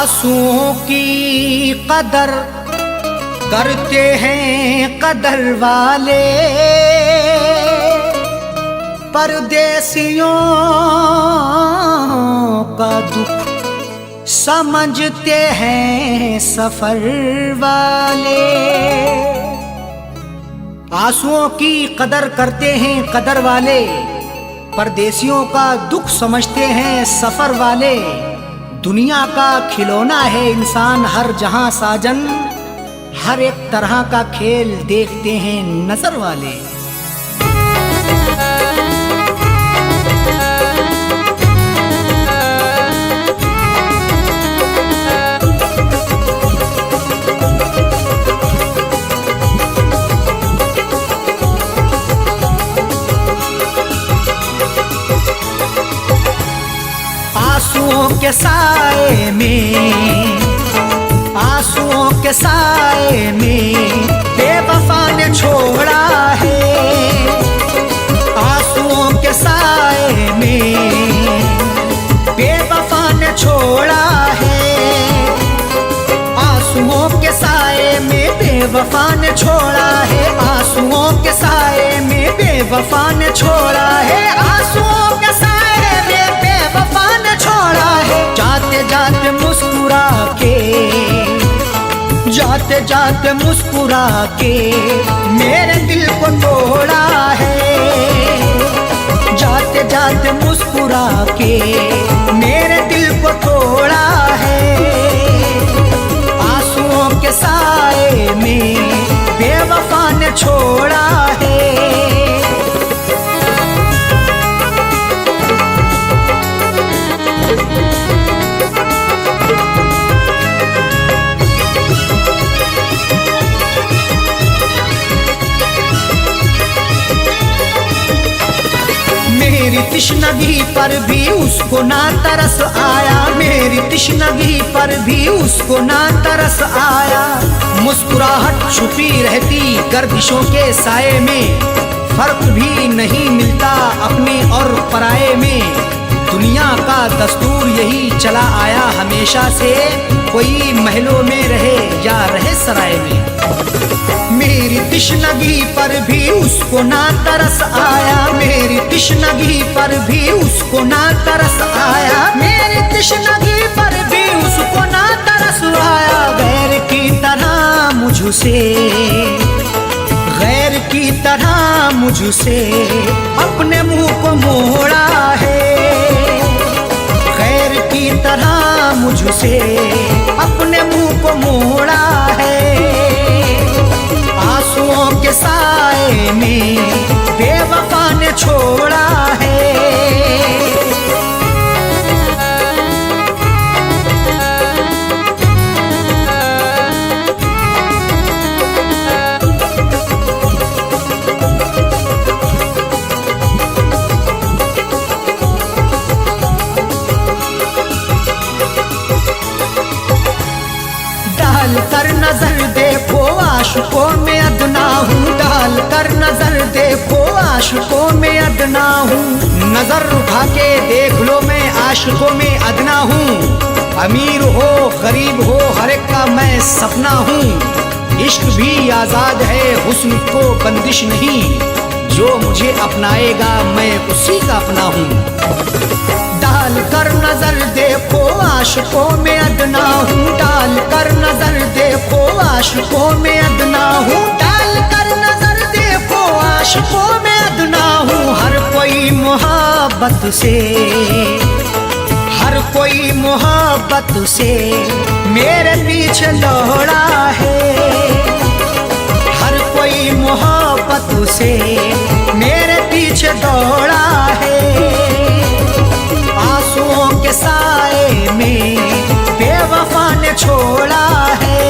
आंसुओं की कदर करते हैं कदर वाले, परदेसियों का दुख समझते हैं सफर वाले। आंसुओं की कदर करते हैं कदर वाले, परदेसियों का दुख समझते हैं सफर वाले। दुनिया का खिलौना है इंसान हर जहां साजन, हर एक तरह का खेल देखते हैं नजर वाले। आंसुओं के साए में, आंसुओं के साए में बेवफा ने छोड़ा है। आंसुओं के साए में बेवफा ने छोड़ा है। आंसुओं के साए में बेवफा ने छोड़ा है। आंसुओं के साए में बेवफा ने छोड़ा है। आंसुओं के साए में बेवफा ने छोड़ा है। जाते जाते मुस्कुरा के, जाते जाते मुस्कुरा के मेरे दिल को तोड़ा है। जाते जाते मुस्कुरा के मेरे दिल को तोड़ा है। आंसुओं के साए में बेवफा ने छोड़ा है। मेरी तिश्नगी पर भी उसको ना तरस आया। मेरी तिश्नगी पर भी उसको ना तरस आया। मुस्कुराहट छुपी रहती गर्दिशों के साए में, फर्क भी नहीं मिलता अपने और पराये में। दुनिया का दस्तूर यही चला आया हमेशा से, कोई महलों में रहे या रहे सराय में। मेरी तिश्नगी पर भी उसको ना तरस आया। मेरी तिश्नगी पर भी उसको ना तरस आया। मेरी तिश्नगी पर भी उसको ना तरस आया। गैर की तरह मुझसे, गैर की तरह मुझसे अपने मुंह को मोड़ा है। गैर की तरह मुझसे अपने मुंह को मोड़ा है। आंसुओं के साए में बेवफा ने छोड़ा है। डाल कर नजर देखो आशिकों में अदना हूँ। डाल कर नजर देखो आशिकों में अदना हूँ। नजर उठा के देख लो मैं आशिकों में अदना हूँ। अमीर हो गरीब हो हर एक का मैं सपना हूँ। इश्क भी आजाद है हुस्न को बंदिश नहीं, जो मुझे अपनाएगा मैं उसी का अपना हूँ। डाल कर नजर देखो आशिकों में अदना हूँ। डाल कर नजर देखो आशिकों में अदना हूँ। डाल कर नजर देखो आशिकों में अदना हूँ। हर कोई मोहब्बत से, हर कोई मोहब्बत से मेरे पीछे दौड़ा है। हर कोई मोहब्बत से मेरे पीछे दौड़ा है। आंसुओं के साए में बेवफा ने छोड़ा है।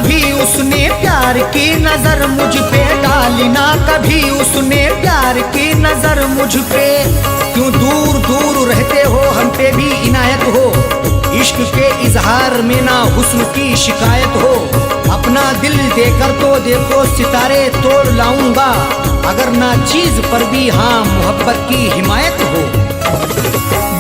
कभी उसने प्यार की नजर मुझ पे डाली ना कभी उसने प्यार की नजर मुझ पे। क्यों दूर दूर रहते हो, हम पे भी इनायत हो, इश्क के इजहार में ना हुस्न की शिकायत हो। अपना दिल देकर तो देखो सितारे तोड़ लाऊंगा, अगर ना चीज पर भी हाँ मोहब्बत की हिमायत हो।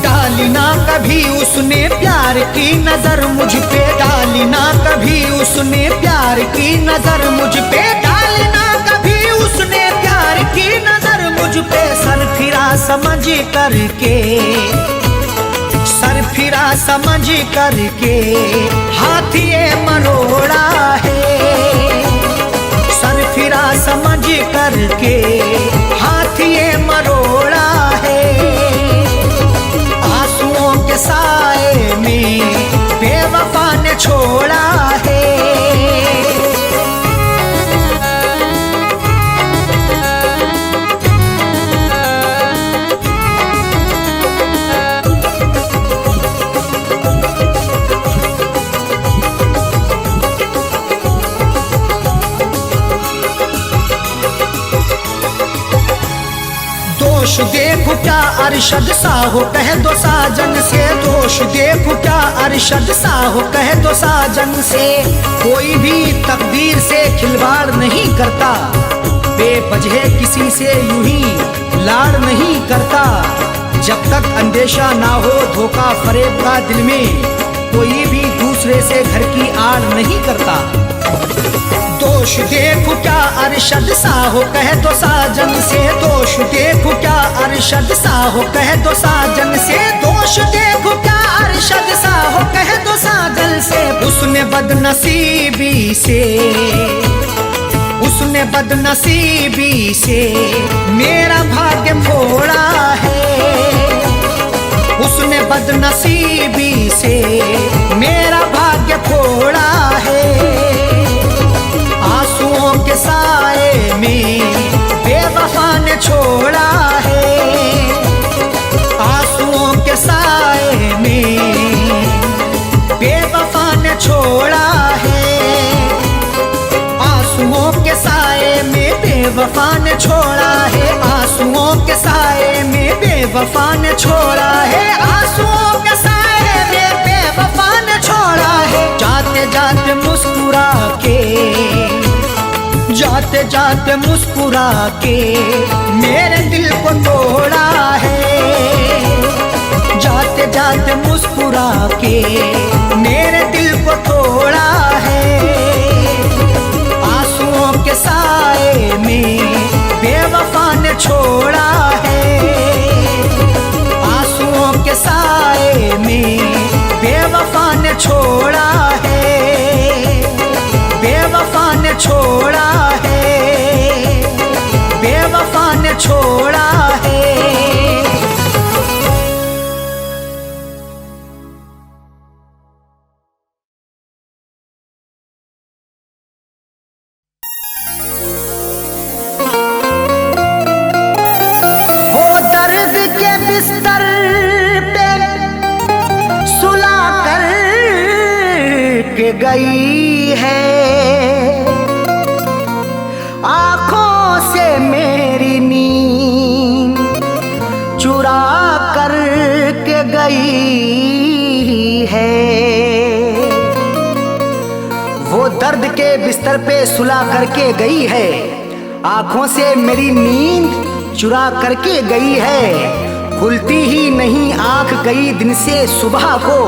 डाली ना कभी उसने प्यार की नजर मुझ पे, डाली ना कभी उसने प्यार की नजर मुझ पे, डाली ना कभी उसने प्यार की नजर मुझ पे। सर फिरा समझ करके, सर फिरा समझ करके हाथ ये मरोड़ा है। सर फिरा समझ करके हाथ ये मरोड़ा है। आंसुओं के साए में बेवफा ने छोड़ा है। दोष देखो क्या अरशद सा हो, कह दो साजन से। दोष देखो क्या अरशद सा हो, कह दो साजन से। कोई भी तकदीर से खिलवाड़ नहीं करता, बेवजह किसी से यूं ही लाड़ नहीं करता। जब तक अंदेशा ना हो धोखा फरेब का दिल में, कोई भी दूसरे से घर की आड़ नहीं करता। दोष देखो क्या अरशद सा हो, कह दो साजन से। दोष देखो क्या अरशद सा हो, कह दो साजन से। दोष देखो क्या अरशद सा हो, कह दो साजन से। उसने बदनसीबी से, उसने बदनसीबी से मेरा भाग्य फोड़ा है। उसने बदनसीबी से मेरा भाग्य फोड़ा है। आंसुओं के साए में बेवफा ने छोड़ा है। आंसुओं के साए में बेवफा ने छोड़ा है। आंसुओं के साए में बेवफा ने छोड़ा है। आंसुओं के साए में बेवफा ने छोड़ा है। आंसुओं के साए में बेवफा ने छोड़ा है। जाते जाते मुस्कुरा के, जाते जाते मुस्कुरा के मेरे दिल को तोड़ा है। जाते जाते मुस्कुरा के मेरे दिल को तोड़ा है। आंसुओं के साए में बेवफा ने छोड़ा है। आंसुओं के साए में बेवफा ने छोड़ा है। बेवफा ने छोड़ा है। बेवफा ने छोड़ा है। वो दर्द के बिस्तर पे सुला कर के गई है। आँखों से मेरी नींद चुरा कर के गई है। वो दर्द के बिस्तर पे सुला करके गई है। आँखों से मेरी नींद चुरा करके गई है। खुलती ही नहीं आँख कई दिन से सुबह को,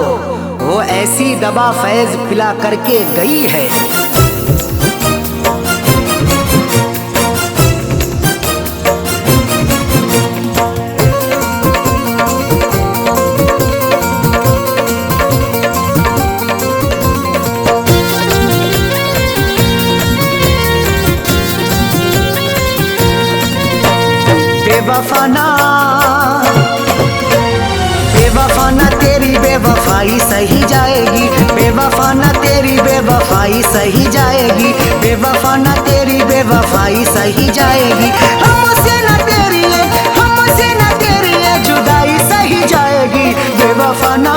वो ऐसी दवा फैज पिला करके गई है। बेवफाना बेवफाना तेरी बेवफाई सही जाएगी। बेवफाना तेरी बेवफाई सही जाएगी। बेवफाना तेरी बेवफाई सही जाएगी। हमसे न तेरी है, हमसे न तेरी है जुदाई सही जाएगी। बेवफाना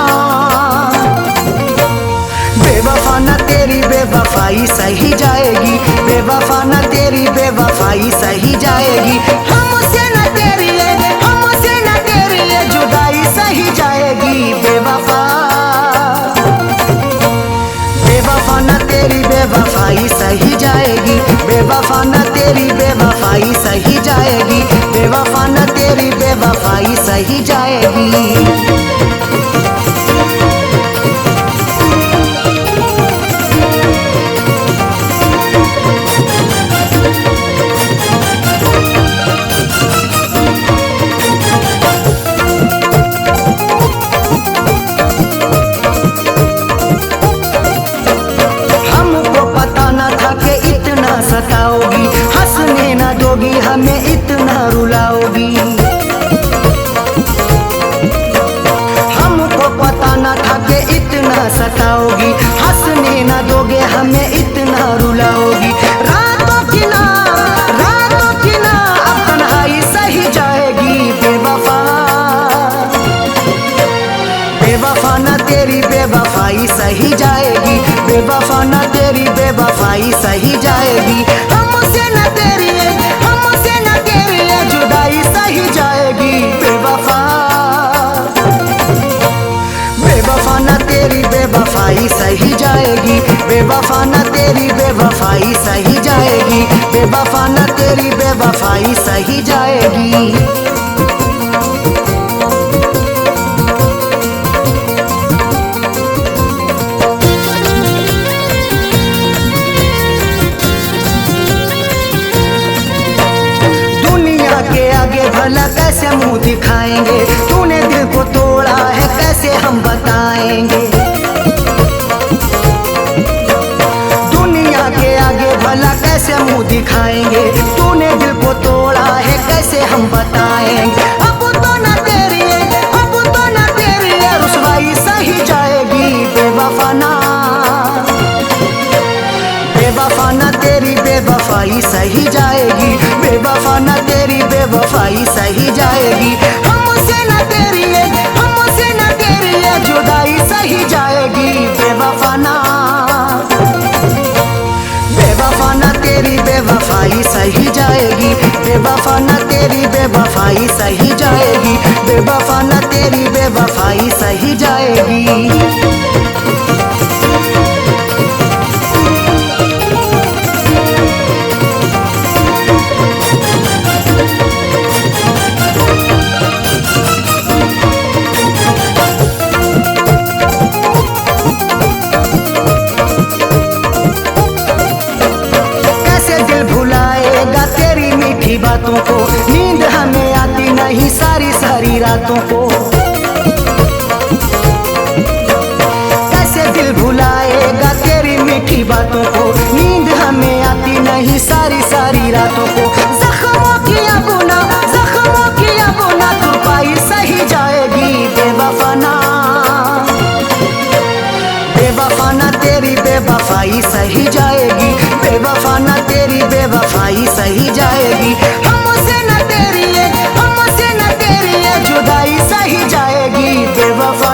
बेवफाना तेरी बेवफाई बेवफाई सही जाएगी, बेवफा न तेरी बेवफाई सही जाएगी। हमसे न तेरी हमसे न तेरी जुदाई सही जाएगी, बेवफा बेवफा न तेरी बेवफाई सही जाएगी, बेवफा न तेरी बेवफाई सही जाएगी, बेवफा न तेरी बेवफाई सही जाएगी। सताओगी, हंसने न दोगी, हमें इतना रुलाओगी। हमको पता न था कि इतना सताओगी, हंसने न दोगे, हमें इतना रुलाओगी। रातों की ना अब तन्हाई सही जाएगी, बेवफा बेवफा न तेरी बेवफाई सही जाएगी, बेवफा न तेरी बेवफाई सही जाएगी। हमसे न तेरी जुदाई सही जाएगी, बेवफा बेवफा न तेरी बेवफाई सही जाएगी, बेवफा न तेरी बेवफाई सही जाएगी, बेवफा न तेरी बेवफाई सही जाएगी। भला कैसे मुंह दिखाएंगे, तूने दिल को तोड़ा है कैसे हम बताएंगे। दुनिया के आगे भला कैसे मुंह दिखाएंगे, तूने दिल को तोड़ा है कैसे हम बताएंगे। अब तो न तेरी रुसवाई सही जाएगी, बेवफा न तेरी बेवफाई सही जाएगी, बेवफा न तेरी बेवफाई सही जाएगी। हमसे न तेरी जुदाई सही जाएगी, बेवफा न तेरी बेवफाई सही जाएगी, बेवफा न तेरी बेवफाई सही जाएगी, बेवफा न तेरी बेवफाई सही जाएगी। बातों को नींद हमें आती नहीं सारी सारी रातों को, कैसे दिल भुलाएगा तेरी मीठी बातों को, नींद हमें आती नहीं सारी सारी रातों को। जख्मों की अबुना तुरपाई सही जाएगी, बेवफा न तेरी बेवफाई सही जाएगी, बेवफा न तेरी बेवफाई सही जाएगी। हमसे न तेरी जुदाई सही जाएगी, बेवफा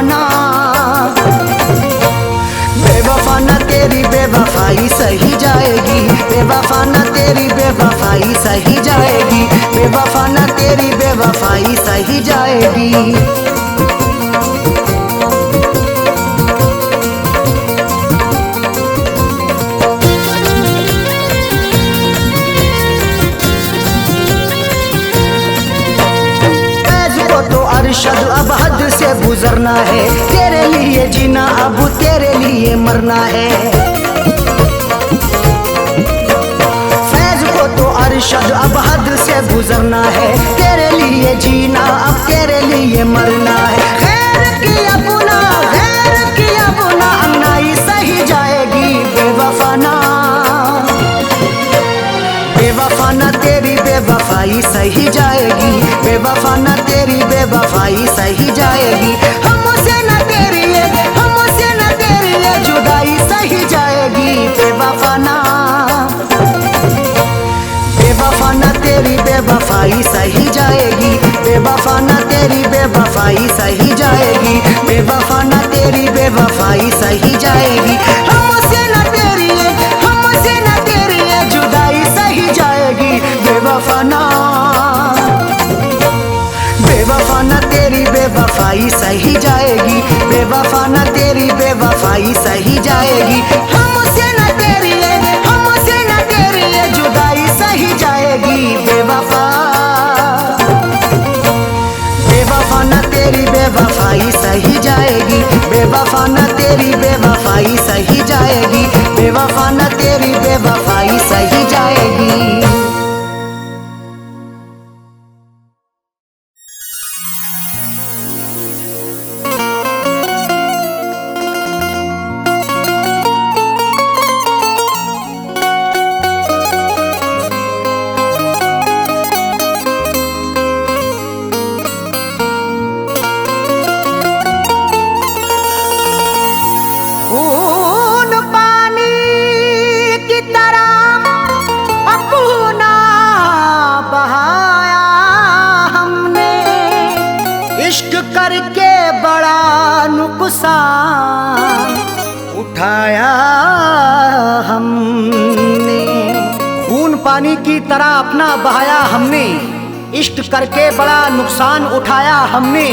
न तेरी बेवफाई सही जाएगी, बेवफा न तेरी बेवफाई सही जाएगी, बेवफा न तेरी बेवफाई सही जाएगी। अरशद अब हद से गुजरना है, तेरे लिए जीना अब तेरे लिए मरना है। फैज को तो अरशद अब हद से गुजरना है, तेरे लिए जीना अब तेरे लिए मरना है। खैर की अपना अन्नाई सही जाएगी, बेवफा न तेरी बेवफाई सही जाएगी, बेवफा न तेरी बेवफाई सही जाएगी। हमसे न तेरी जुदाई सही जाएगी, बेवफा न तेरी बेवफाई सही जाएगी, बेवफा न तेरी बेवफाई सही जाएगी, बेवफा न तेरी बेवफाई सही जाएगी। हमसे न तेरी बेवफाई सही जाएगी, बेवफा न तेरी बेवफाई सही जाएगी। हमसे न तेरी ये जुदाई सही जाएगी। बेवफा न तेरी बेवफाई सही जाएगी, बेवफा न तेरी बेवफाई सही जाएगी, बेवफा न तेरी बेवफाई सही जाएगी। करके बड़ा नुकसान उठाया हमने, खून पानी की तरह अपना बहाया हमने, इश्क करके बड़ा नुकसान उठाया हमने।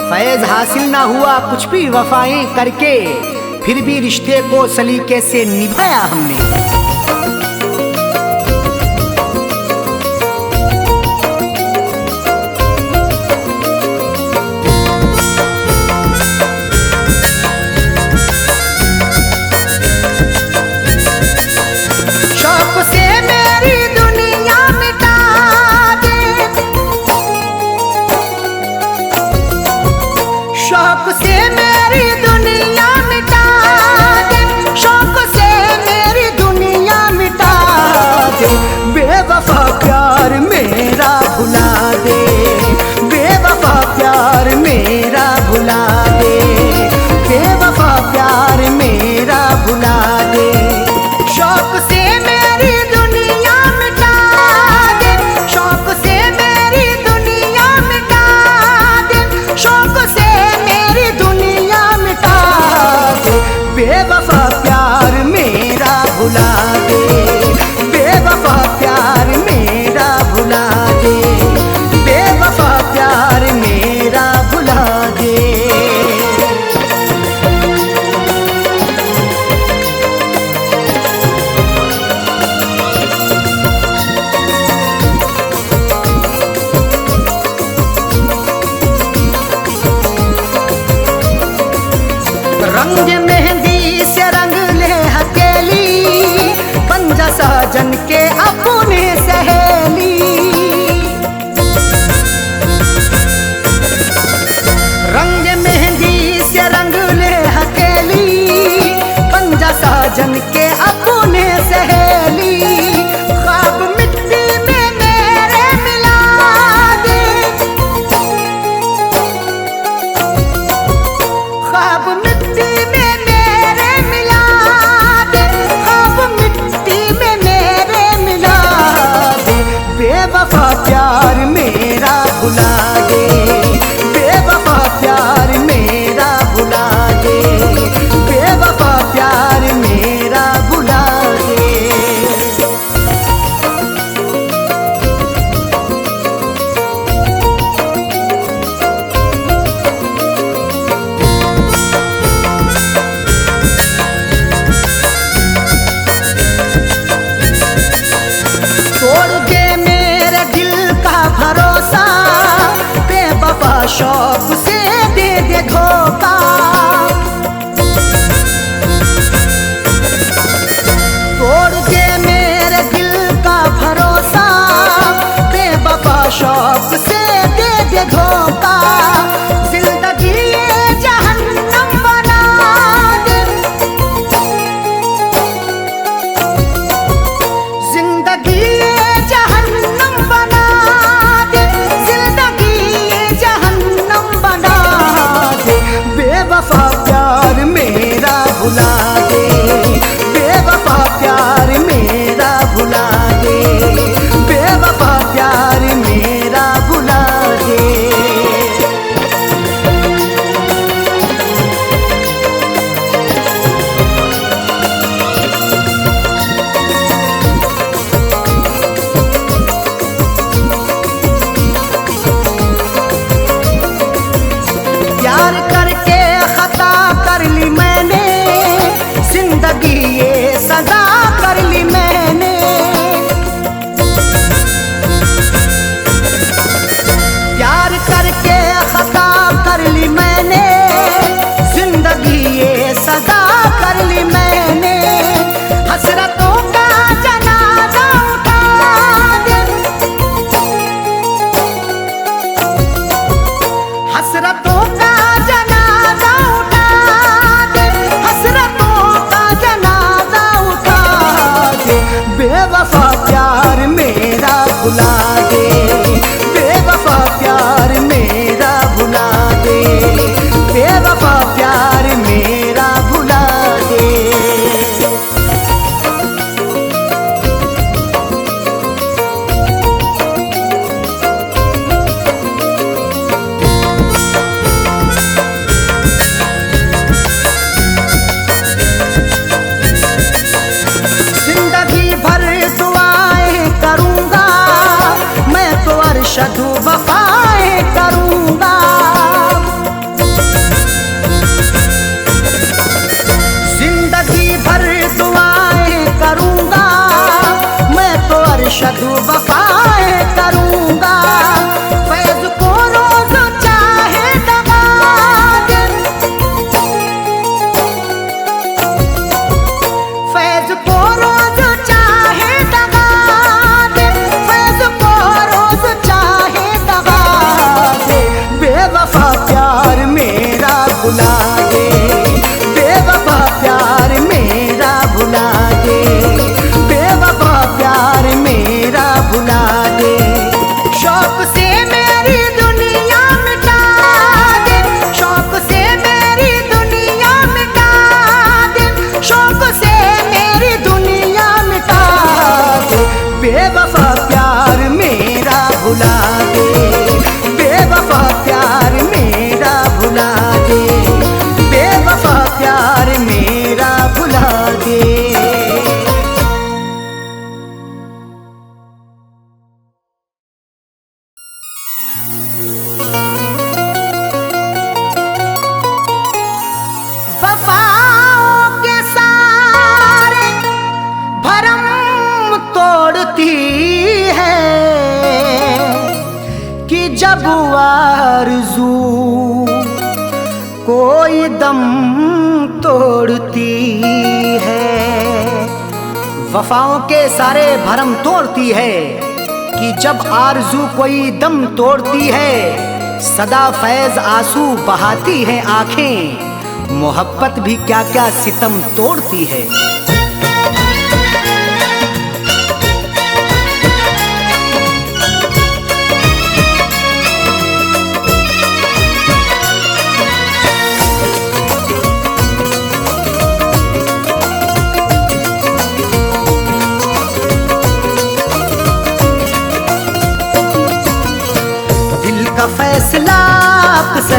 फैज हासिल ना हुआ कुछ भी वफाएं करके, फिर भी रिश्ते को सलीके से निभाया हमने। शौक से मेरी दुनिया मिटा दे, शौक से मेरी दुनिया मिटा दे, बेवफा प्यार मेरा भुला दे, बेवफा प्यार मेरा भुला दे, बेवफा प्यार मेरा भुला दे। शौक से मेरी दुनिया मिटा दे, शौक से मेरी दुनिया मिटा दे, शौक से बेवफा प्यार मेरा भुला दे, बेवफा प्यार मेरा भुला दे, बेवफा प्यार मेरा भुला दे। रंग मेहंदी तोड़ती है, वफाओं के सारे भरम तोड़ती है कि जब आरज़ू कोई दम तोड़ती है, सदा फैज़ आंसू बहाती है आंखें, मोहब्बत भी क्या क्या सितम तोड़ती है। फैसला आपसे,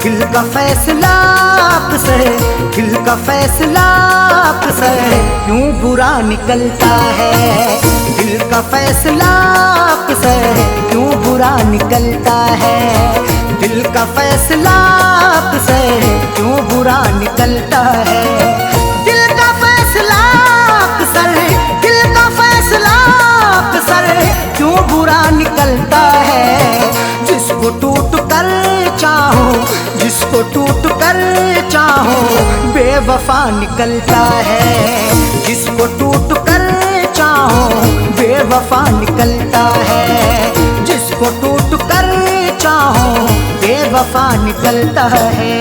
दिल का फैसला आपसे, दिल का फैसला आपसे क्यों बुरा निकलता है, दिल का फैसला आपसे क्यों बुरा निकलता है, दिल का फैसला आपसे क्यों बुरा निकलता है, दिल का फैसला आपसे, दिल का फैसला आपसे क्यों बुरा निकलता है। जिसको टूट कर चाहो, जिसको टूट कर चाहो बेवफा निकलता है, जिसको टूट कर चाहो बेवफा निकलता है, जिसको टूट कर चाहो बेवफा निकलता है।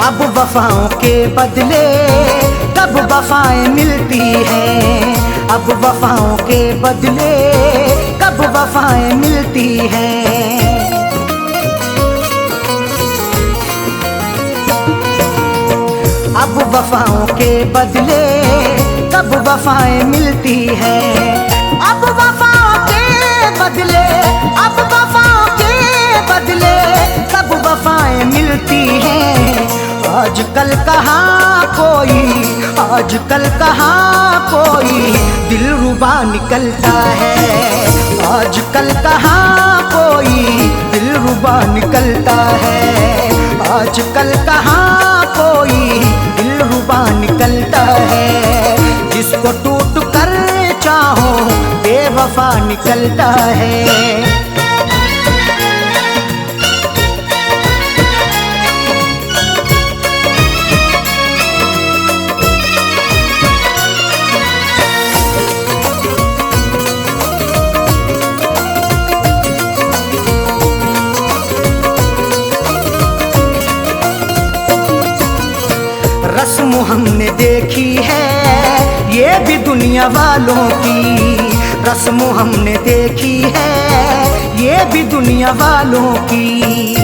अब वफाओं के बदले कब वफाएं मिलती हैं, अब वफाओं के बदले कब वफाएं मिलती हैं। अब वफाओं के बदले कब वफाएं मिलती हैं, अब वफाओं के बदले, अब वफाओं के बदले कब वफाएं मिलती हैं। आजकल कहाँ कोई, आजकल कहाँ कोई दिलरुबा निकलता है, आजकल कहाँ कोई दिलरुबा निकलता है, आजकल कहाँ कोई दिलरुबा निकलता है। जिसको टूट कर चाहो बेवफा निकलता है। रस्म हमने देखी है ये भी दुनिया वालों की, रस्म हमने देखी है ये भी दुनिया वालों की।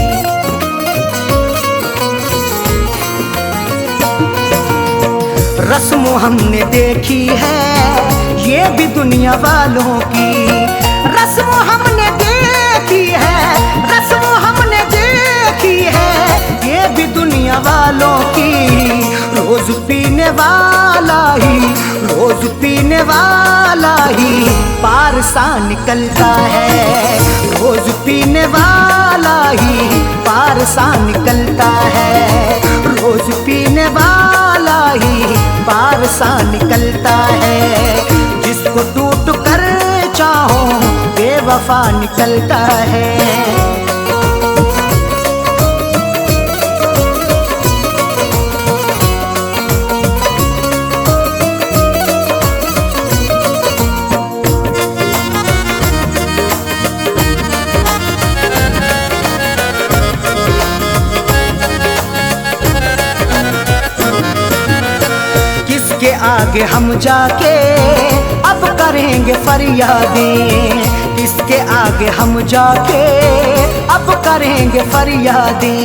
रस्म हमने देखी है ये भी दुनिया वालों की, रस्म हमने देखी है, रस्म हमने देखी है ये भी दुनिया वालों की। रोज पीने वाला ही, रोज पीने वाला ही पार सा निकलता है, रोज पीने वाला ही पार सा निकलता है, रोज पीने वाला ही पार सा निकलता है। जिसको टूट कर चाहो बेवफा निकलता है। किसके आगे हम जाके अब करेंगे फरियादें, किसके आगे हम जाके अब करेंगे फरियादें।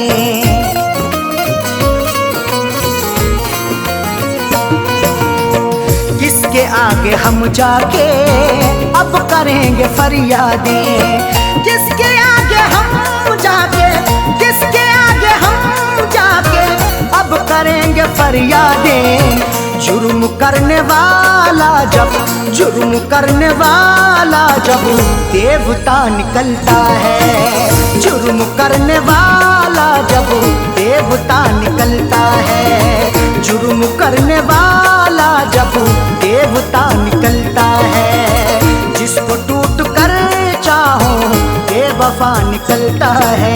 किसके आगे हम जाके अब करेंगे फरियादें, किसके आगे हम जाके, किसके आगे हम जाके अब करेंगे फरियादें। जुर्म करने वाला जब देवता निकलता है, जुर्म करने वाला जब देवता निकलता है, जुर्म करने वाला जब देवता निकलता है, जिसको टूट कर चाहो बेवफा निकलता है।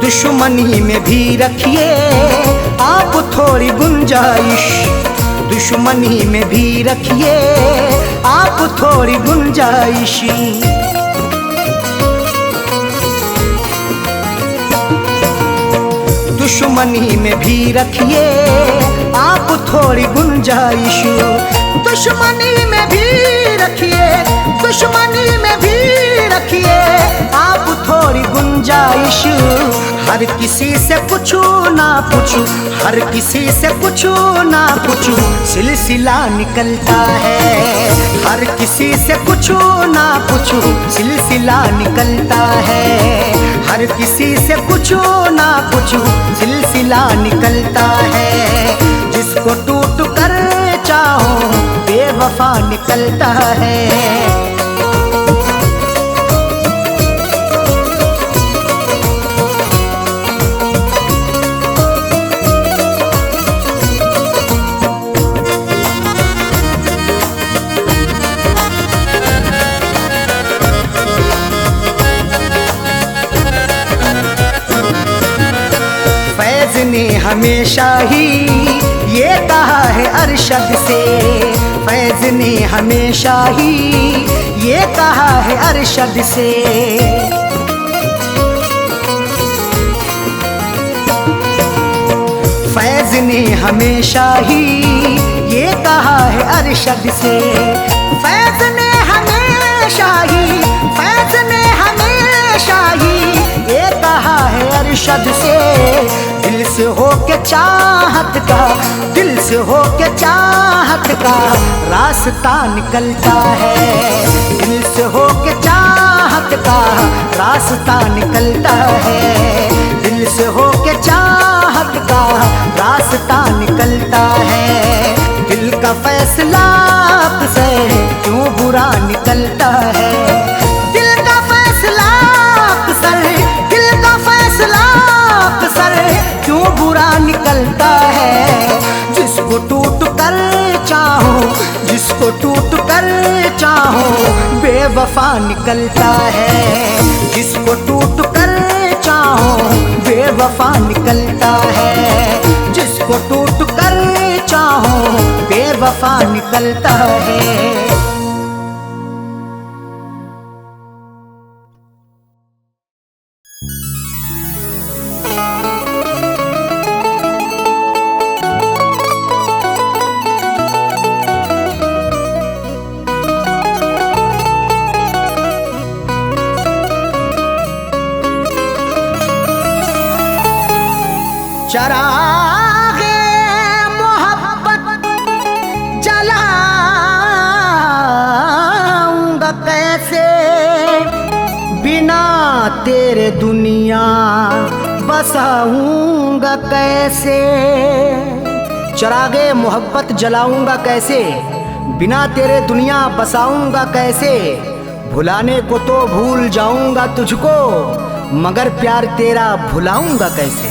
दुश्मनी में भी रखिए आप थोड़ी गुंजाइश, दुश्मनी में भी रखिए आप थोड़ी गुंजाइश। दुश्मनी में भी रखिए आप थोड़ी गुंजाइश, दुश्मनी में भी रखिए, दुश्मनी में भी रखिए आप थोड़ी गुंजाइश। हर किसी से पूछू ना पूछू, हर किसी से पूछू ना पूछू सिलसिला निकलता है, हर किसी से पूछू ना पूछू सिलसिला निकलता है, हर किसी से पूछू ना पूछू सिलसिला निकलता है, जिसको टूट कर चाहो बेवफा निकलता है। ने हमेशा ही ये कहा है अरशद से, फैज ने हमेशा ही ये कहा है अरशद से, फैज ने हमेशा ही ये कहा है अरशद से, फैज ने हमेशा ही, फैज ने हमेशा ही ये कहा है अरशद से। दिल से हो के चाहत का, दिल से हो के चाहत का रास्ता निकलता है, दिल से हो के चाहत का रास्ता निकलता है, दिल से हो के चाहत का रास्ता निकलता है, दिल का फैसला अक्सर क्यों बुरा निकलता है, दिल का फैसला अक्सर, दिल का फैसला अक्सर क्यों बुरा निकलता है, जिसको टूट कर चाहो, जिसको टूट कर चाहो बेवफा निकलता है, जिसको टूट कर चाहो बेवफा निकलता है, जिसको टूट कर चाहो बेवफा निकलता है। चरागे मोहब्बत जलाऊंगा कैसे, बिना तेरे दुनिया बसाऊंगा कैसे, चरागे मोहब्बत जलाऊंगा कैसे, बिना तेरे दुनिया बसाऊंगा कैसे, भुलाने को तो भूल जाऊंगा तुझको, मगर प्यार तेरा भुलाऊंगा कैसे।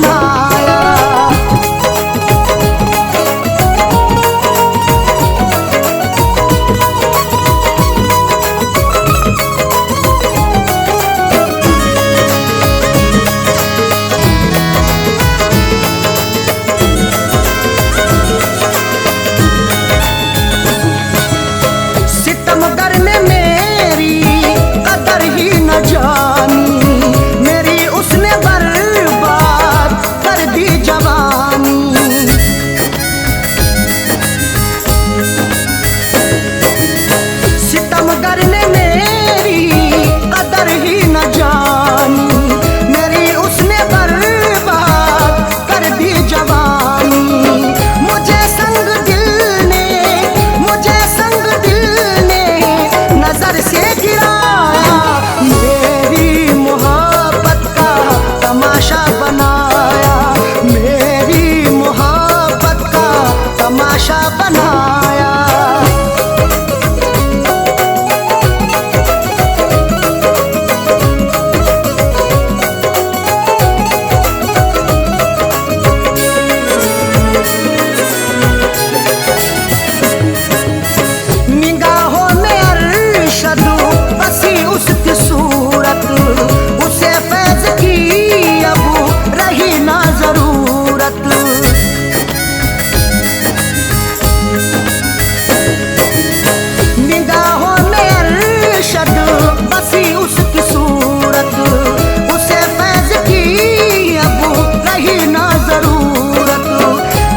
बनाया। सितमगर ने मेरी कदर ही न जानी, मेरी उसने बर्बाद कर दी जवानी। सितमगर ने मेरी कदर ही न जानी, मेरी उसने बर्बाद कर दी जवानी। मुझे संग दिल ने, मुझे संग दिल ने नजर से गिराया, मेरी मोहब्बत का तमाशा बनाया, मेरी मोहब्बत का तमाशा बनाया। निगाहों में अरशद बसी उसकी सूरत, उसे फैज़ की अब रही ना जरूरत। निगाहों में अरशद बसी उसकी सूरत, उसे फैज़ की अब रही ना जरूरत।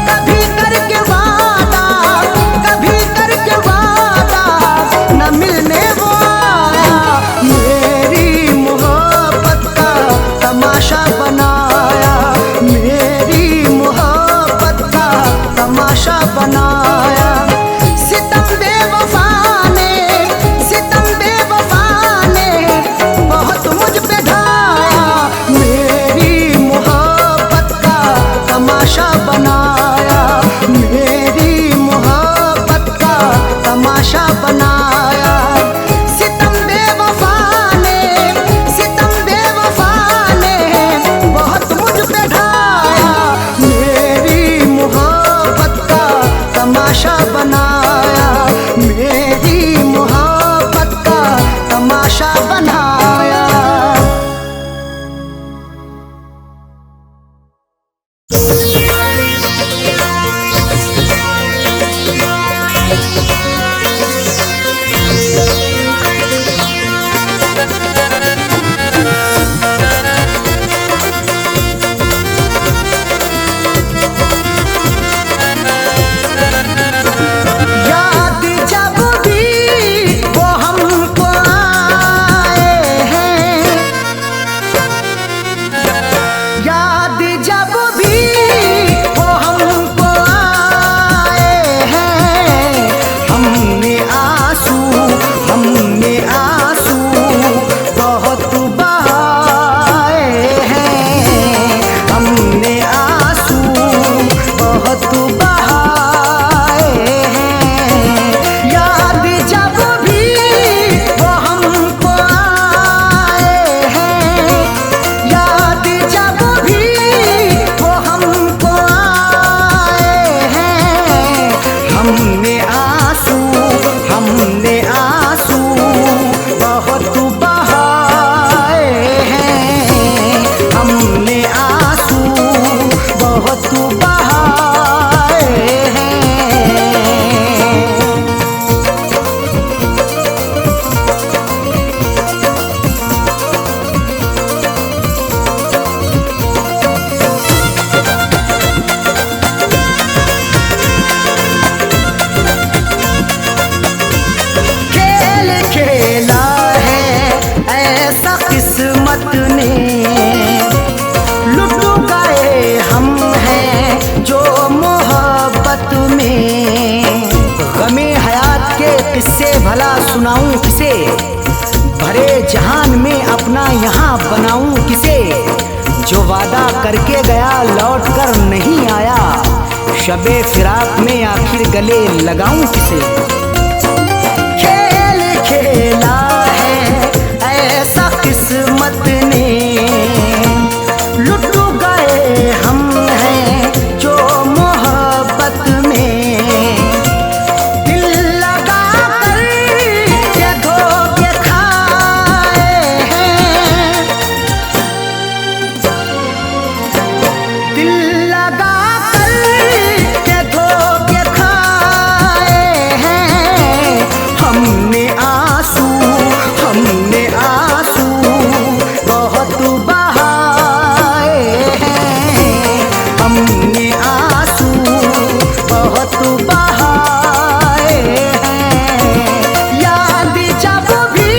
कभी करके वादा, कभी करके वादा न मिलने वो आया, मेरी मोहब्बत का तमाशा बनाया, मेरी मोहब्बत का तमाशा बनाया। सितम बेवफा ने, सितम बेवफा ने बहुत मुझ पे ढाया, मेरी मोहब्बत का तमाशा बनाया, मेरी मोहब्बत का तमाशा बनाया। सितम बेवफा ने, सितम बेवफा ने बहुत मुझ पे ढाया, मेरी मोहब्बत का तमाशा बनाया, मेरी मोहब्बत का तमाशा बनाया। याद जब भी वो हमको आए हैं, याद जब भी वो हमको आए हैं, हमने आंसू, हमने आंसू बहुत बहाए हैं, हमने आंसू बहुत बहाए हैं। याद जब भी वो हमको आए हैं, याद जब भी वो हमको आए हैं, हमने आंसू, हमने आंसू बहुत बहाए हैं, हमने आंसू बहुत बहाए हैं। खेल खेला है ऐसा किस्मत ने, लुट गए हम हैं जो मोहब्बत में। गमे हयात के किस्से भला सुनाऊं किसे, भरे जहान में अपना यहाँ बनाऊं किसे, जो वादा करके गया लौट कर नहीं आया, शबे फिराक में आखिर गले लगाऊं किसे। खेल खेला है ऐसा किस्मत ने, लुट गए हमने आंसू बहुत बहाए हैं। याद जब भी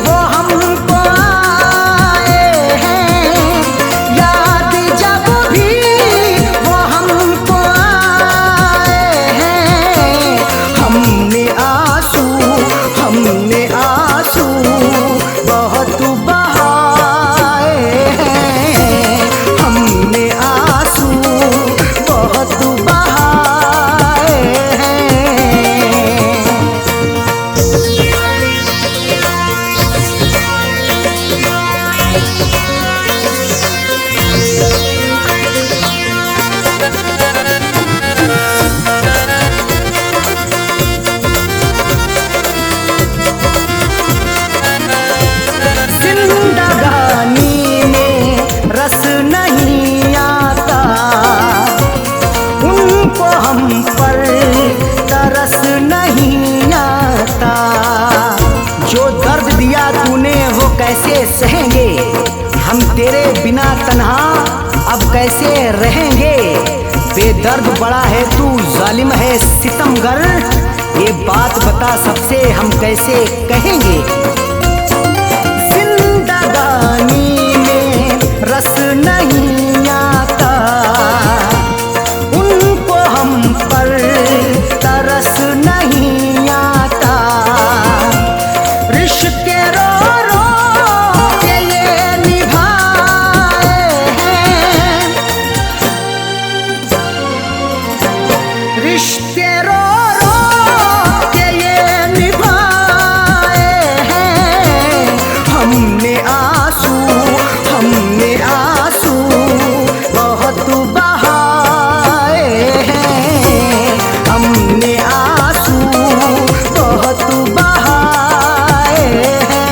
वो हमको आए हैं, याद जब भी वो हमको आए हैं, हमने आंसू बहुत बहाए हैं। हमने आंसू बहुत बहाए हैं। जिंदगानी में रस नहीं आता, उनको हम पर तरस नहीं आता। जो दर्द दिया तूने वो कैसे सहेंगे, हम तेरे बिना तन्हा अब कैसे रहेंगे। बेदर्द बड़ा है तू, जालिम है सितमगर, ये बात बता सबसे हम कैसे कहेंगे। जिंदगानी में रस नहीं आता, उनको हम पर तरस नहीं आता। रिश्ते रो रो के ये निभाए हैं, रिश्ते रो रो के ये निभाए हैं। हमने आंसू बहुत बहाए हैं। हमने आंसू बहुत बहाए हैं।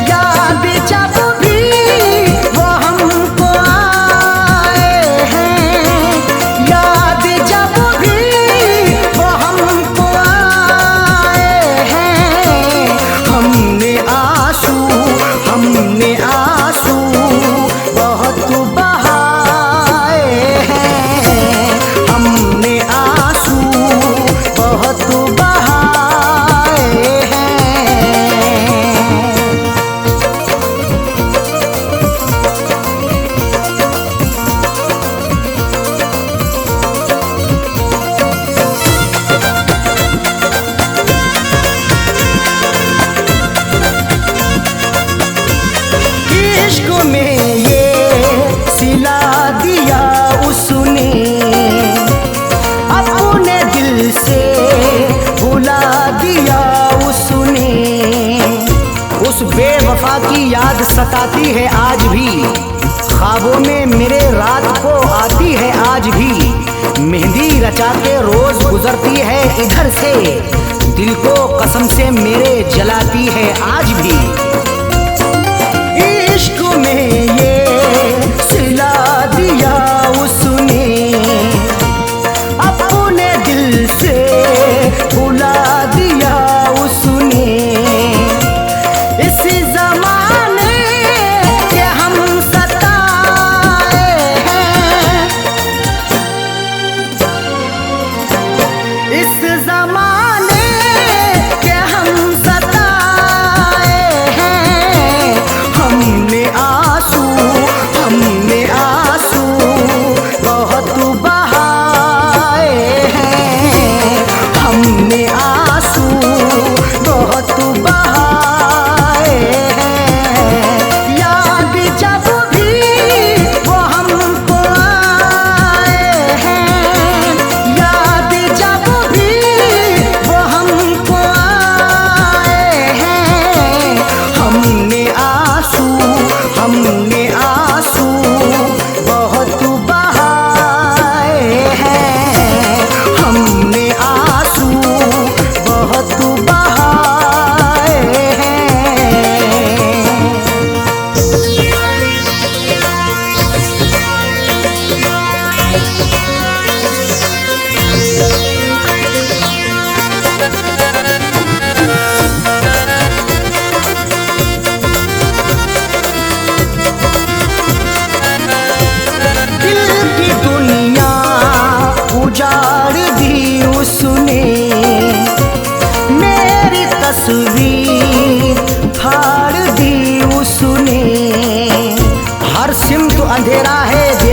याद जब भी वो हमको आए हैं, याद जब भी वो हमको आए हैं, हमने आंसू बहुत बहाए हैं। हमने आंसू बहुत बहाए हैं। इश्क में ये सिला दिया उसने, अपने दिल से भुला दिया उसने। उस बेवफा की याद सताती है आज भी, ख्वाबों में मेरे रात को आती है आज भी। मेहंदी रचा के रोज गुजरती है इधर से, दिल को कसम से मेरे जलाती है आज भी। इश्क में ये सिला दिया उसने, अपने दिल से भुला दिया उसने। इस जमाने के हम सताए हैं, इस जमाने के हम सताए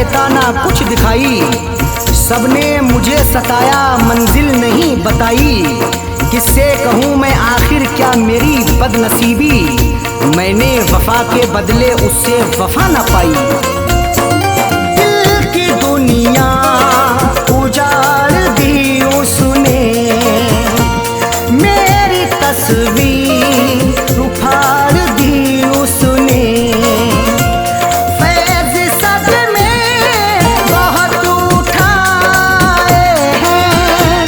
देता ना कुछ दिखाई, सबने मुझे सताया मंजिल नहीं बताई। किससे कहूँ मैं आखिर क्या मेरी बदनसीबी, मैंने वफा के बदले उससे वफा न पाई। दिल की दुनिया उजाड़ दी उसने, मेरी तस्वीर उफाड़ दी उसने। फैज़ सदमे बहुत उठाए हैं,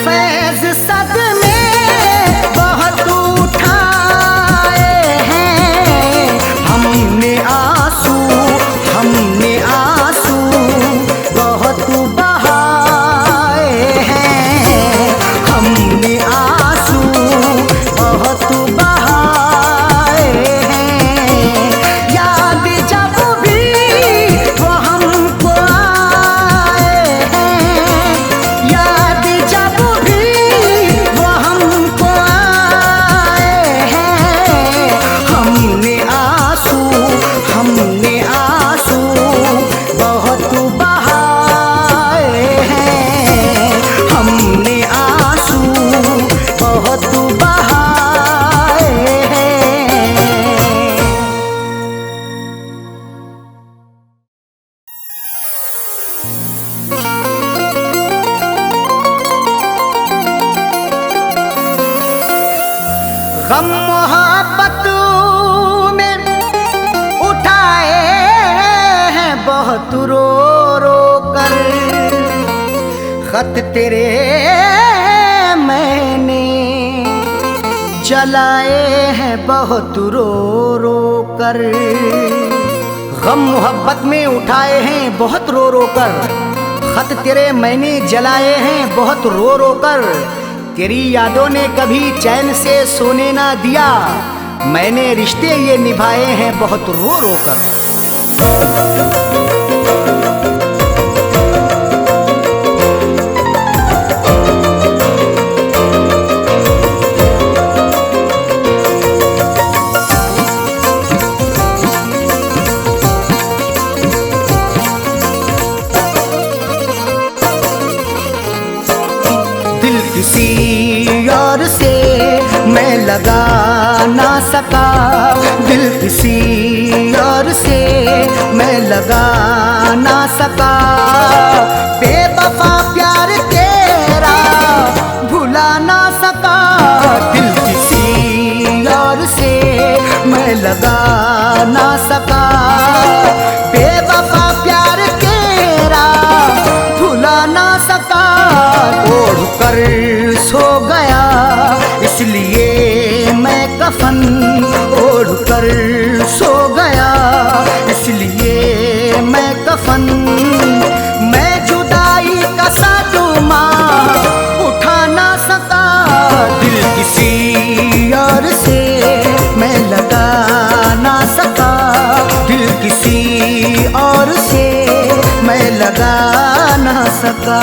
फैज़ सदमे बहुत उठाए हैं। हमने आंसू बहुत बहाए हैं, हमने आंसू बहुत बहाए हैं। याद जब भी वो हमको आए हैं, याद जब भी वो हमको आए हैं। हमने आंसू बहुत बहाए हैं, हमने आंसू बहुत बहाए हैं। गम मोहब्बत में उठाए हैं बहुत रो रो कर, खत तेरे मैंने जलाए हैं बहुत रो रो कर। गम मोहब्बत में उठाए हैं बहुत रो रो कर, खत तेरे मैंने जलाए हैं बहुत रो रो कर। तेरी यादों ने कभी चैन से सोने ना दिया, मैंने रिश्ते ये निभाए हैं बहुत रो रो कर। दिल किसी और से मैं लगा ना सका, दिल किसी और से मैं लगा ना सका। बेवफा प्यार तेरा भुला ना सका, दिल किसी और से मैं लगा ना सका। बेवफा प्यार तेरा भुला ना सका। ओढ़ कर सो गया इसलिए मैं कफन, ओढ़ कर सो गया इसलिए मैं कफन। मैं जुदाई का सादुमा उठा ना सका, दिल किसी और से मैं लगा ना सका। दिल किसी और से मैं लगा ना सका।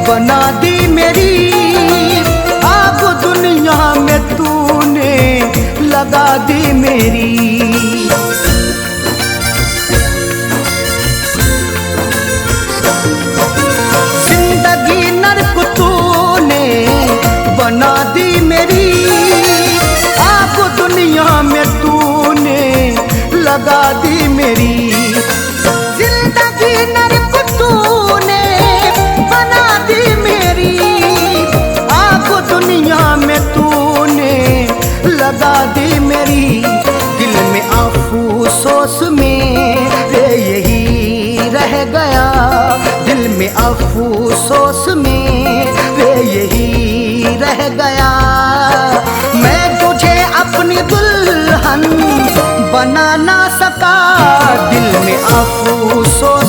बना दी मेरी आग दुनिया में तूने लगा दी मेरी। जिंदगी नर्क तूने बना दी मेरी, आग दुनिया में तूने लगा दी मेरी। जिंदगी नर्क तूने बना दी मेरी, आग दुनिया में तूने लगा दी मेरी। दिल में अफसोस मेरे यही रह गया, दिल में अफसोस मेरे यही रह गया। मैं तुझे अपनी दुल्हन बना ना सका, दिल में अफसोस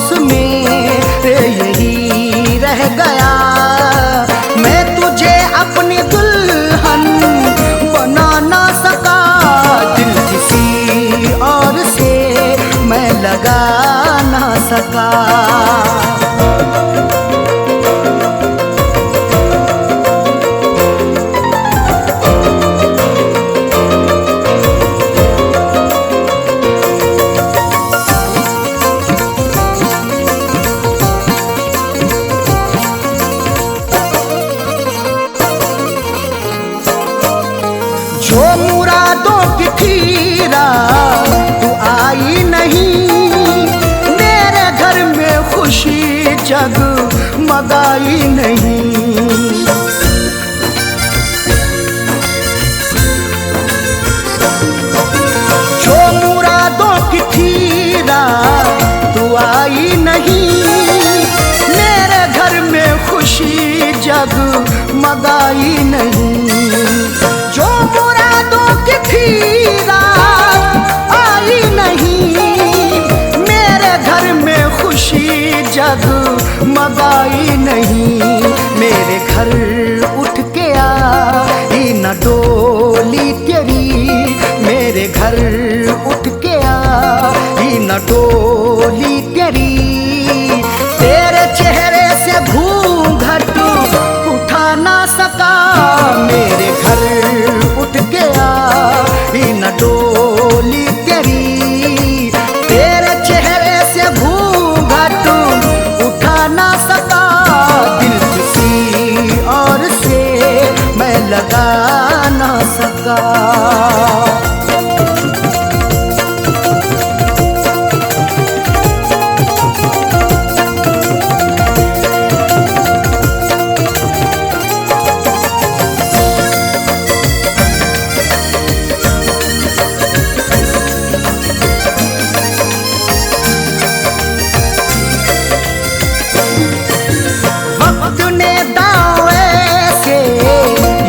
गया। मैं तुझे अपनी दुल्हन बना ना सका, दिल किसी और से मैं लगा ना सका। जो मुरादों की थी रात तू आई नहीं, मेरे घर में खुशी जगमगाई नहीं। जो मुरादों की थी रात तू आई नहीं, मेरे घर में खुशी जगमगाई नहीं। जो मुरादों की थी रात आई नहीं, मेरे घर में खुशी जगमगाई नहीं। मेरे घर उठ के आई न डोली तेरी, मेरे घर उठ के आई न डोली तेरी। तेरे चेहरे से घूंघट उठा ना सका, मेरे घर उठ के आई न डोली तेरी। तेरे चेहरे से घूंघट उठा ना सका, दिल किसी और से मैं लगा ना सका।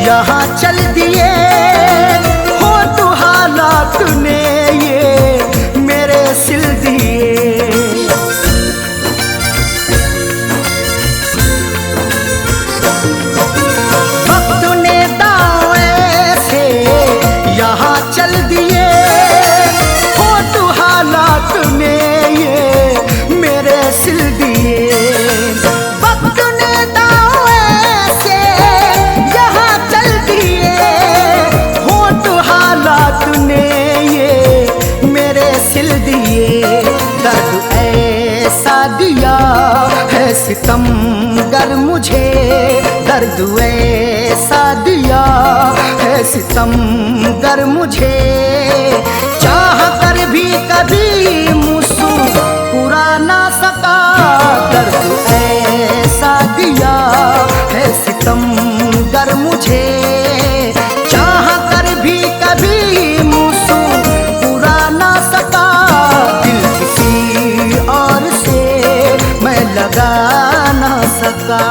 यहाँ चल दिए हो तो हालात ने ये मेरे सिल दिए। वक्त ने दाव ऐसे यहाँ चल दिए हो तो हालात ने ये मेरे सिल दिए। वक्त ने दाव ऐसे यहाँ चल दिए हो तो हालात ने ये मेरे सिल दिए। दर्द ऐसा दिया है सितमगर मुझे, दर्द ऐसा दिया है सितमगर मुझे। चाह कर भी कभी मुस्कुरा ना सका, दर्द ऐसा दिया है सितमगर मुझे। चाह कर भी कभी मुस्कुरा ना सका, दिल किसी और से मैं लगा ना सका।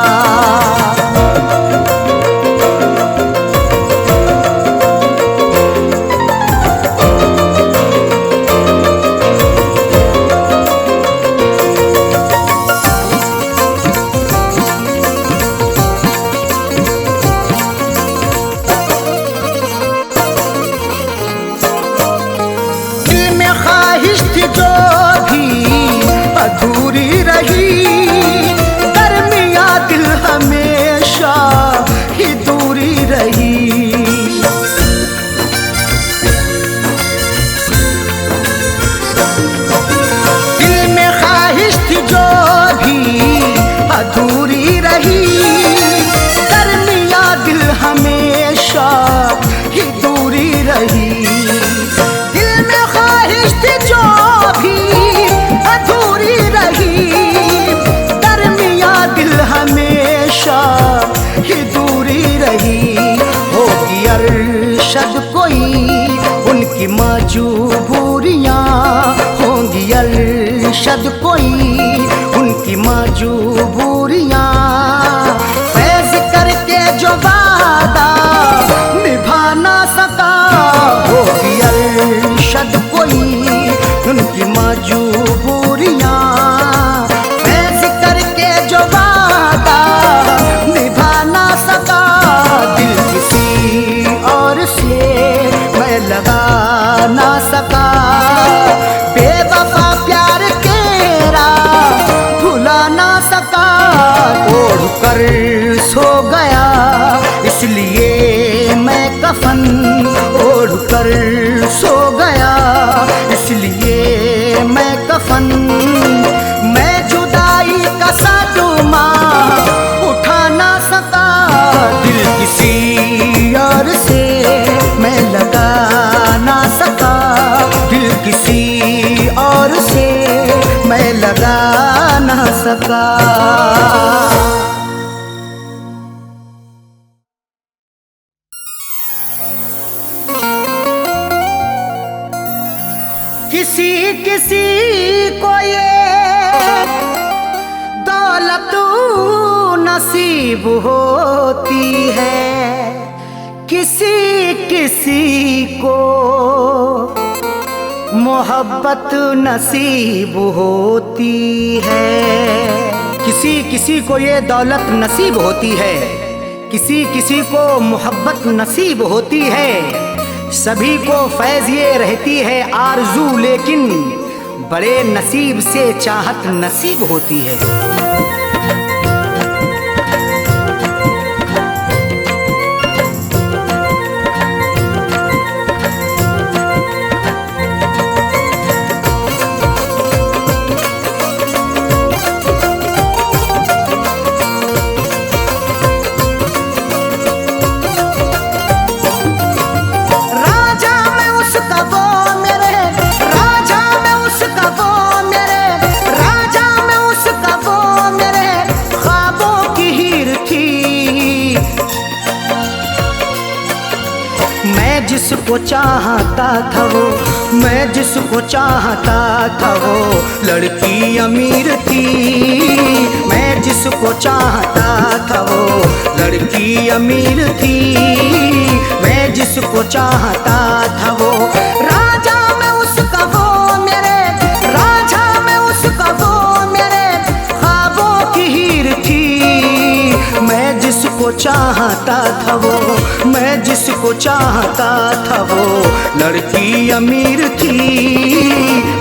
ख्वाहिश थी जो भी अधूरी रही, दरमिया दिल हमेशा ही दूरी रही। दिल में ख्वाहिश थी जो भी अधूरी रही, दरमिया दिल हमेशा ही दूरी रही। जो भी अधूरी रही, दरमिया दिल हमेशा ही दूरी रही। होगी अरशद कोई उनकी मजबूरियाँ, होंगी अरशद कोई उनकी मजबूरियाँ। फैज करके जो वादा निभा ना सका, होगी अरशद कोई उनकी मजबूरियाँ। फैज करके जो वादा सका। किसी किसी को ये दौलत नसीब होती है, किसी किसी को मोहब्बत नसीब होती है। किसी किसी को ये दौलत नसीब होती है, किसी किसी को मोहब्बत नसीब होती है। सभी को फैज़ ये रहती है आरज़ू, लेकिन बड़े नसीब से चाहत नसीब होती है। जिसको चाहता था वो, मैं जिसको चाहता था वो लड़की अमीर थी। मैं जिसको चाहता था वो लड़की अमीर थी। मैं जिसको चाहता था वो राजा में उसका वो मेरे, राजा में उसका वो मेरे ख्वाबों की हीर थी। मैं जिसको चाहता था वो, मैं जिसको चाहता था वो लड़की अमीर थी।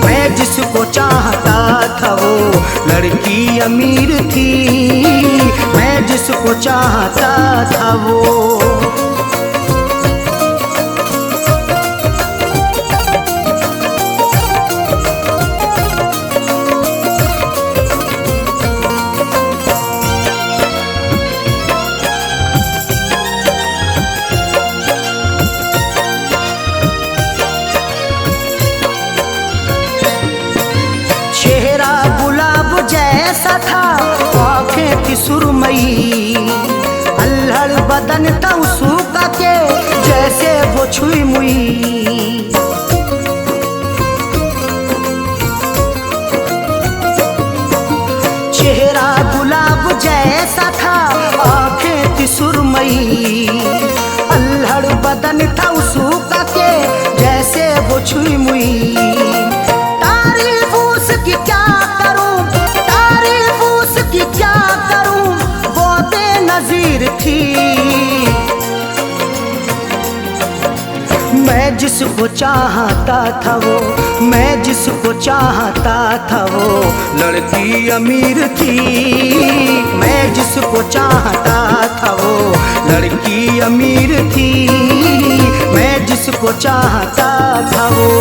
मैं जिसको चाहता था वो लड़की अमीर थी। मैं जिसको चाहता था वो। जैसा था आँखें थी सुरमई, अल्हड़ बदन था उसका के जैसे वो छुई मुई। चेहरा गुलाब जैसा था आँखें थी सुरमई, अल्हड़ बदन था उसका के जैसे वो छुई मुई। तारीफ उसकी क्या क्या करूं, वो बेनज़ीर थी। मैं जिसको चाहता था वो, मैं जिसको चाहता था वो लड़की अमीर थी। मैं जिसको चाहता था वो लड़की अमीर थी। मैं जिसको चाहता था वो।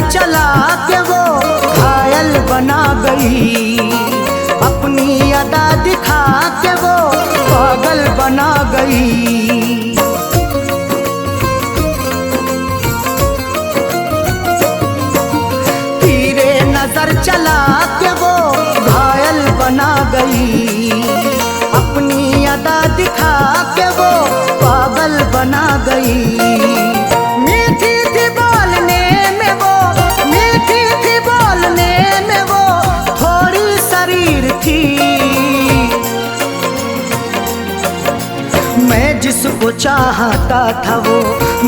चला के वो घायल बना गई, अपनी अदा दिखा के वो पागल बना गई। तीरे नजर चला के वो घायल बना गई, अपनी अदा दिखा के वो पागल बना गई। मीठी थी बोलने में वो, मीठी थी बोलने में वो थोड़ी शरीर थी। मैं जिसको चाहता था वो,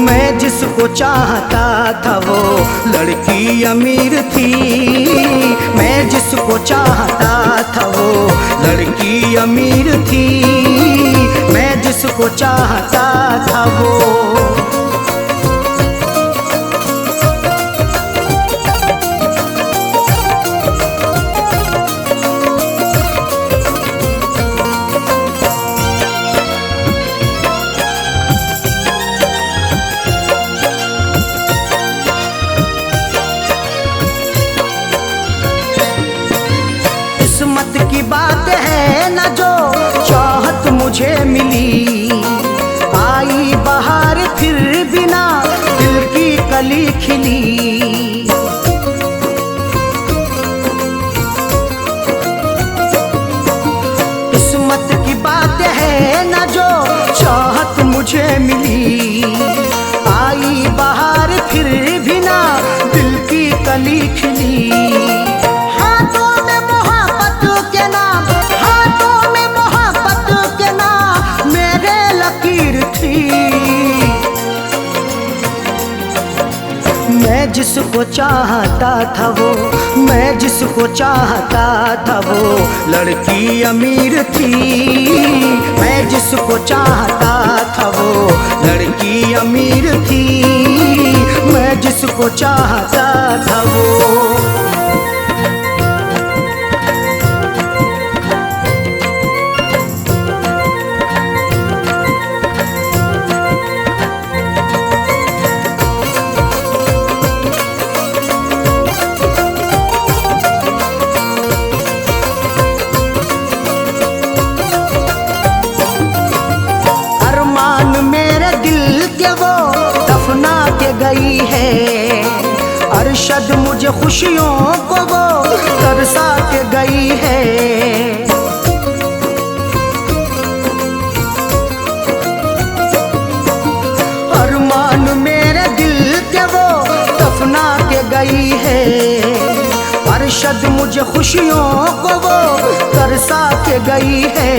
मैं जिसको चाहता था वो लड़की अमीर थी। मैं जिसको चाहता था वो लड़की अमीर थी। मैं जिसको चाहता था वो। मुझे मिली। आई बहार फिर बिना दिल की कली खिली। किस्मत की बात है ना जो चाहत मुझे मिली। आई बहार फिर भी ना दिल की कली खिली। हाथों में मोहब्बत के नाम, हाथों में मोहब्बत के नाम मेरे लकीर थी। मैं जिसको चाहता था वो, मैं जिसको चाहता था वो लड़की अमीर थी। मैं जिसको चाहता था वो लड़की अमीर थी। मैं जिसको चाहता था वो। गई है अरशद मुझे खुशियों को वो तरसा के गई है। अरमान मेरे दिल के वो दफना के गई है। अरशद मुझे खुशियों को वो तरसा के गई है।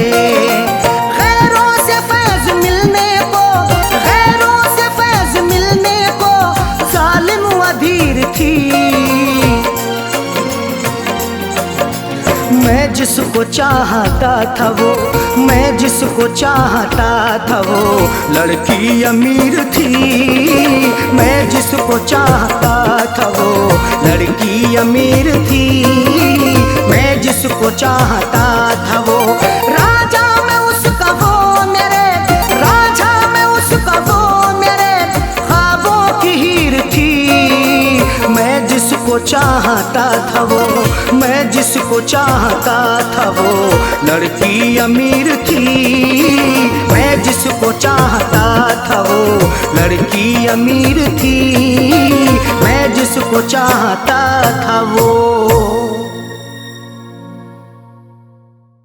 खैरों से फैज मिलने को, खैरों से फैज मिलने को जालिम अधीर थी। मैं जिसको चाहता था वो, मैं जिसको चाहता था वो लड़की अमीर थी। मैं जिसको चाहता था वो लड़की अमीर थी। मैं जिसको चाहता था वो राजा में उसका वो मेरे, राजा में उसका वो मेरे ख्वाबों की हीर थी। मैं जिसको चाहता था वो, मैं जिसको चाहता था वो लड़की अमीर थी। मैं जिसको चाहता था वो लड़की अमीर थी। मैं जिसको चाहता था वो